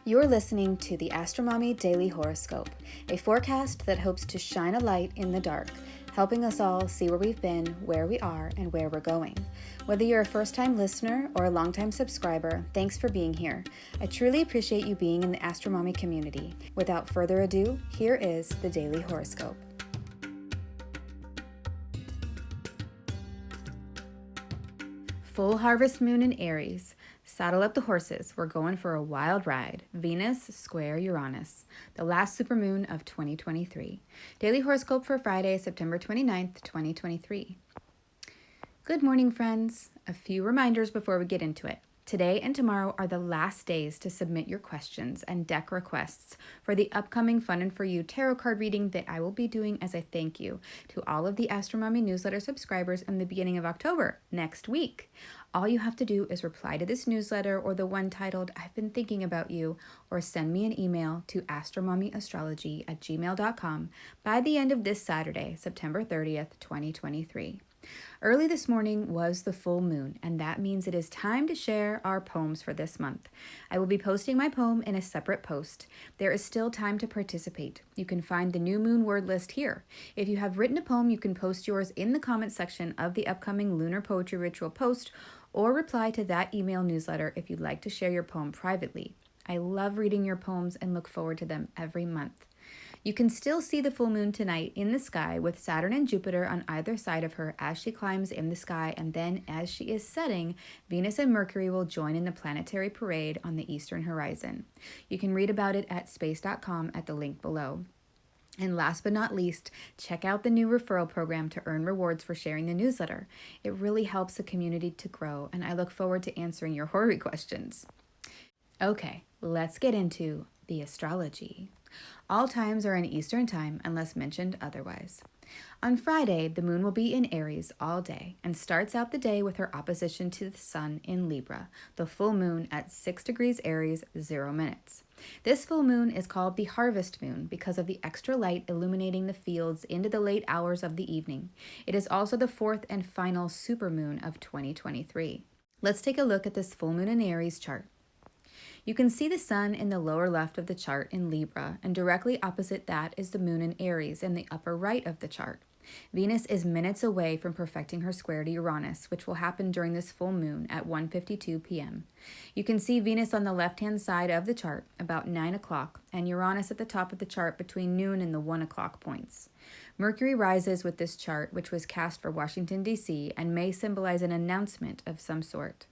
You're listening to the AstroMommy Daily Horoscope, a forecast that hopes to shine a light in the dark, helping us all see where we've been, where we are, and where we're going. Whether you're a first-time listener or a long-time subscriber, thanks for being here. I truly appreciate you being in the AstroMommy community. Without further ado, here is the Daily Horoscope. Full harvest moon in Aries. Saddle up the horses. We're going for a wild ride. Venus square Uranus, the last supermoon of 2023. Daily horoscope for Friday, September 29th, 2023. Good morning, friends. A few reminders before we get into it. Today and tomorrow are the last days to submit your questions and deck requests for the upcoming Fun and For You tarot card reading that I will be doing as a thank you to all of the AstroMommy Newsletter subscribers in the beginning of October, next week. All you have to do is reply to this newsletter or the one titled, I've been thinking about you, or send me an email to astromommyastrology@gmail.com by the end of this Saturday, September 30th, 2023. Early this morning was the full moon, and that means it is time to share our poems for this month. I will be posting my poem in a separate post. There is still time to participate. You can find the new moon word list here. If you have written a poem, you can post yours in the comments section of the upcoming Lunar Poetry Ritual post, or reply to that email newsletter if you'd like to share your poem privately. I love reading your poems and look forward to them every month. You can still see the full moon tonight in the sky with Saturn and Jupiter on either side of her as she climbs in the sky, and then as she is setting, Venus and Mercury will join in the planetary parade on the eastern horizon. You can read about it at space.com at the link below. And last but not least, check out the new referral program to earn rewards for sharing the newsletter. It really helps the community to grow, and I look forward to answering your horary questions. Okay, let's get into the astrology. All times are in Eastern Time unless mentioned otherwise. On Friday, the moon will be in Aries all day and starts out the day with her opposition to the sun in Libra, the full moon at 6 degrees Aries, 0 minutes. This full moon is called the harvest moon because of the extra light illuminating the fields into the late hours of the evening. It is also the fourth and final supermoon of 2023. Let's take a look at this full moon in Aries chart. You can see the sun in the lower left of the chart in Libra, and directly opposite that is the moon in Aries in the upper right of the chart. Venus is minutes away from perfecting her square to Uranus, which will happen during this full moon at 1:52 p.m. You can see Venus on the left-hand side of the chart about 9 o'clock, and Uranus at the top of the chart between noon and the 1 o'clock points. Mercury rises with this chart, which was cast for Washington, D.C., and may symbolize an announcement of some sort.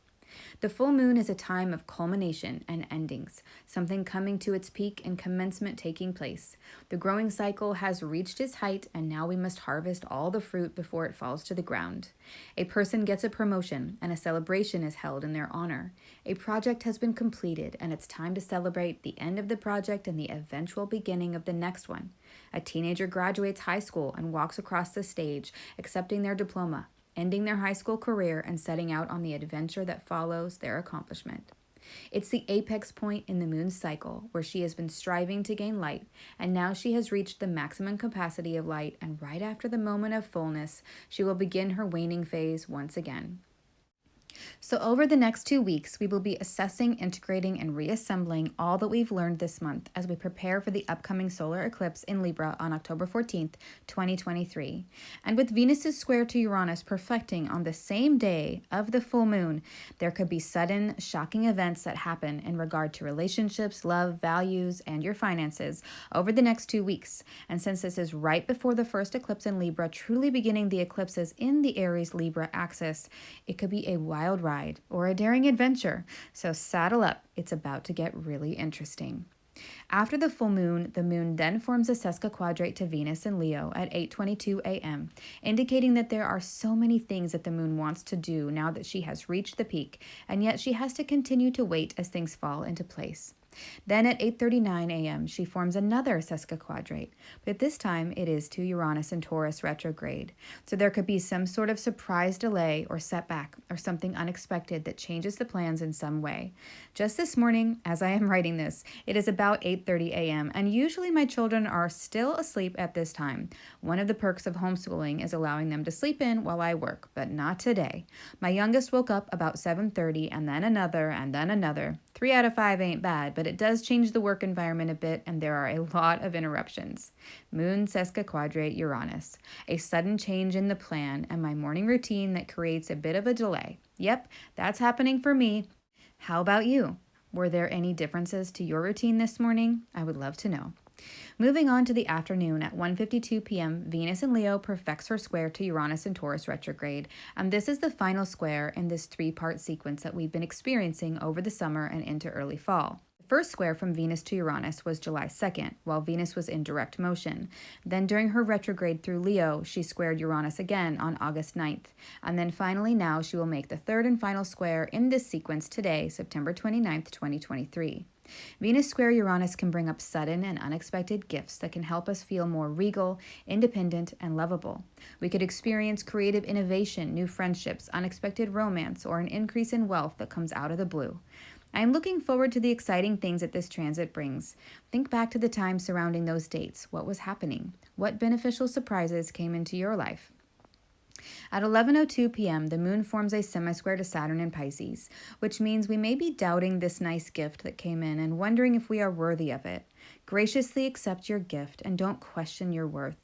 The full moon is a time of culmination and endings, something coming to its peak and commencement taking place. The growing cycle has reached its height, and now we must harvest all the fruit before it falls to the ground. A person gets a promotion, and a celebration is held in their honor. A project has been completed, and it's time to celebrate the end of the project and the eventual beginning of the next one. A teenager graduates high school and walks across the stage, accepting their diploma, ending their high school career and setting out on the adventure that follows their accomplishment. It's the apex point in the moon's cycle where she has been striving to gain light, and now she has reached the maximum capacity of light, and right after the moment of fullness, she will begin her waning phase once again. So over the next 2 weeks, we will be assessing, integrating, and reassembling all that we've learned this month as we prepare for the upcoming solar eclipse in Libra on October 14th, 2023. And with Venus's square to Uranus perfecting on the same day of the full moon, there could be sudden, shocking events that happen in regard to relationships, love, values, and your finances over the next 2 weeks. And since this is right before the first eclipse in Libra, truly beginning the eclipses in the Aries-Libra axis, it could be a wild ride or a daring adventure. So saddle up. It's about to get really interesting. After the full moon, the moon then forms a sesquiquadrate to Venus in Leo at 8:22 a.m., indicating that there are so many things that the moon wants to do now that she has reached the peak, and yet she has to continue to wait as things fall into place. Then at 8:39 a.m., she forms another sesquiquadrate, but this time it is to Uranus in Taurus retrograde. So there could be some sort of surprise delay or setback or something unexpected that changes the plans in some way. Just this morning, as I am writing this, it is about 8:30 a.m., and usually my children are still asleep at this time. One of the perks of homeschooling is allowing them to sleep in while I work, but not today. My youngest woke up about 7:30 and then another, 3 out of 5 ain't bad, but it does change the work environment a bit, and there are a lot of interruptions. Moon sesquiquadrate Uranus, a sudden change in the plan and my morning routine that creates a bit of a delay. Yep, that's happening for me. How about you? Were there any differences to your routine this morning? I would love to know. Moving on to the afternoon at 1:52 p.m., Venus in Leo perfects her square to Uranus in Taurus retrograde, and this is the final square in this three-part sequence that we've been experiencing over the summer and into early fall. The first square from Venus to Uranus was July 2nd, while Venus was in direct motion. Then during her retrograde through Leo, she squared Uranus again on August 9th. And then finally now she will make the third and final square in this sequence today, September 29th, 2023. Venus square Uranus can bring up sudden and unexpected gifts that can help us feel more regal, independent, and lovable. We could experience creative innovation, new friendships, unexpected romance, or an increase in wealth that comes out of the blue. I am looking forward to the exciting things that this transit brings. Think back to the time surrounding those dates. What was happening? What beneficial surprises came into your life? At 11:02 p.m., the moon forms a semi-square to Saturn in Pisces, which means we may be doubting this nice gift that came in and wondering if we are worthy of it. Graciously accept your gift and don't question your worth.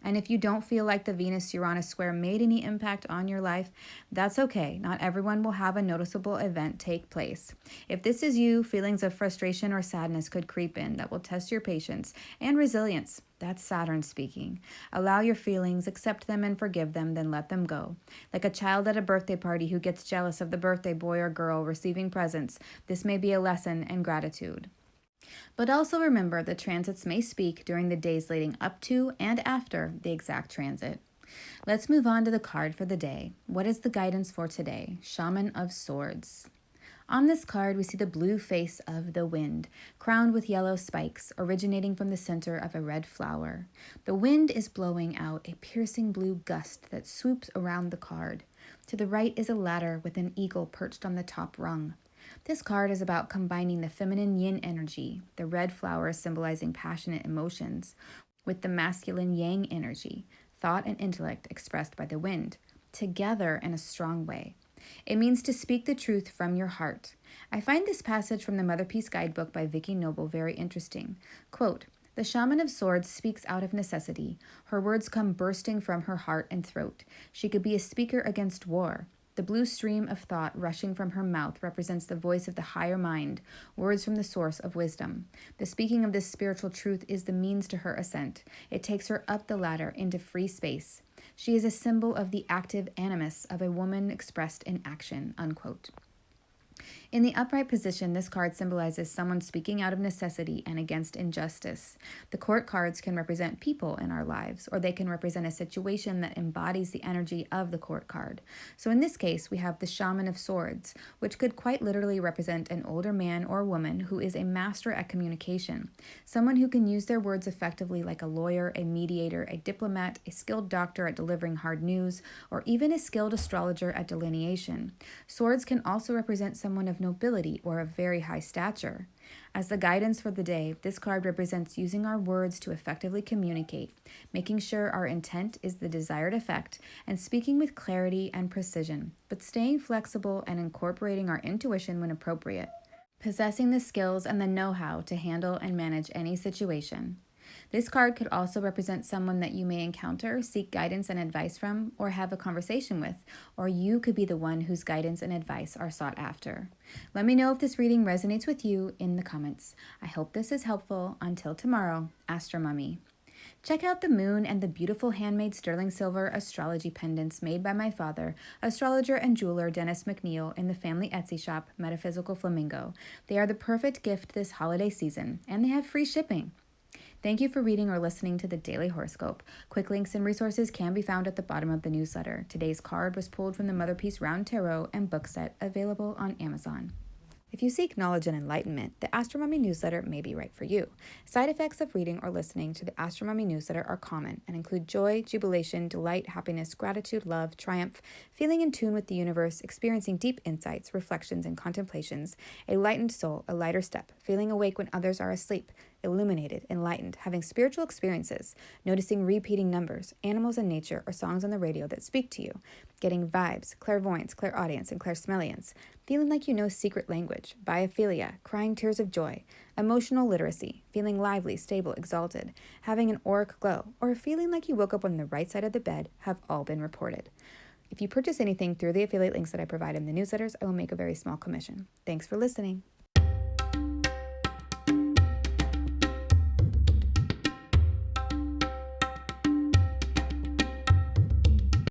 And if you don't feel like the Venus-Uranus square made any impact on your life, that's okay. Not everyone will have a noticeable event take place. If this is you, feelings of frustration or sadness could creep in that will test your patience and resilience. That's Saturn speaking. Allow your feelings, accept them and forgive them, then let them go. Like a child at a birthday party who gets jealous of the birthday boy or girl receiving presents, this may be a lesson in gratitude. But also remember the transits may speak during the days leading up to and after the exact transit. Let's move on to the card for the day. What is the guidance for today? Shaman of Swords. On this card, we see the blue face of the wind, crowned with yellow spikes, originating from the center of a red flower. The wind is blowing out a piercing blue gust that swoops around the card. To the right is a ladder with an eagle perched on the top rung. This card is about combining the feminine yin energy, the red flower symbolizing passionate emotions, with the masculine yang energy, thought and intellect expressed by the wind, together in a strong way. It means to speak the truth from your heart. I find this passage from the Motherpeace guidebook by Vicky Noble very interesting. Quote, "The shaman of swords speaks out of necessity. Her words come bursting from her heart and throat. She could be a speaker against war. The blue stream of thought rushing from her mouth represents the voice of the higher mind, words from the source of wisdom. The speaking of this spiritual truth is the means to her ascent. It takes her up the ladder into free space. She is a symbol of the active animus of a woman expressed in action," unquote. In the upright position, this card symbolizes someone speaking out of necessity and against injustice. The court cards can represent people in our lives, or they can represent a situation that embodies the energy of the court card. So in this case, we have the Shaman of Swords, which could quite literally represent an older man or woman who is a master at communication, someone who can use their words effectively like a lawyer, a mediator, a diplomat, a skilled doctor at delivering hard news, or even a skilled astrologer at delineation. Swords can also represent someone of nobility or of very high stature. As the guidance for the day, this card represents using our words to effectively communicate, making sure our intent is the desired effect, and speaking with clarity and precision, but staying flexible and incorporating our intuition when appropriate, possessing the skills and the know-how to handle and manage any situation. This card could also represent someone that you may encounter, seek guidance and advice from, or have a conversation with, or you could be the one whose guidance and advice are sought after. Let me know if this reading resonates with you in the comments. I hope this is helpful. Until tomorrow, AstroMommy. Check out the moon and the beautiful handmade sterling silver astrology pendants made by my father, astrologer and jeweler Dennis McNeil, in the family Etsy shop, Metaphysical Flamingo. They are the perfect gift this holiday season, and they have free shipping. Thank you for reading or listening to the Daily Horoscope. Quick links and resources can be found at the bottom of the newsletter. Today's card was pulled from the Motherpeace Round Tarot and book set, available on Amazon. If you seek knowledge and enlightenment, the AstroMommy Newsletter may be right for you. Side effects of reading or listening to the AstroMommy Newsletter are common and include joy, jubilation, delight, happiness, gratitude, love, triumph, feeling in tune with the universe, experiencing deep insights, reflections, and contemplations, a lightened soul, a lighter step, feeling awake when others are asleep, illuminated, enlightened, having spiritual experiences, noticing repeating numbers, animals in nature, or songs on the radio that speak to you, getting vibes, clairvoyance, clairaudience, and clairsmelliance, feeling like you know secret language, biophilia, crying tears of joy, emotional literacy, feeling lively, stable, exalted, having an auric glow, or feeling like you woke up on the right side of the bed have all been reported. If you purchase anything through the affiliate links that I provide in the newsletters, I will make a very small commission. Thanks for listening.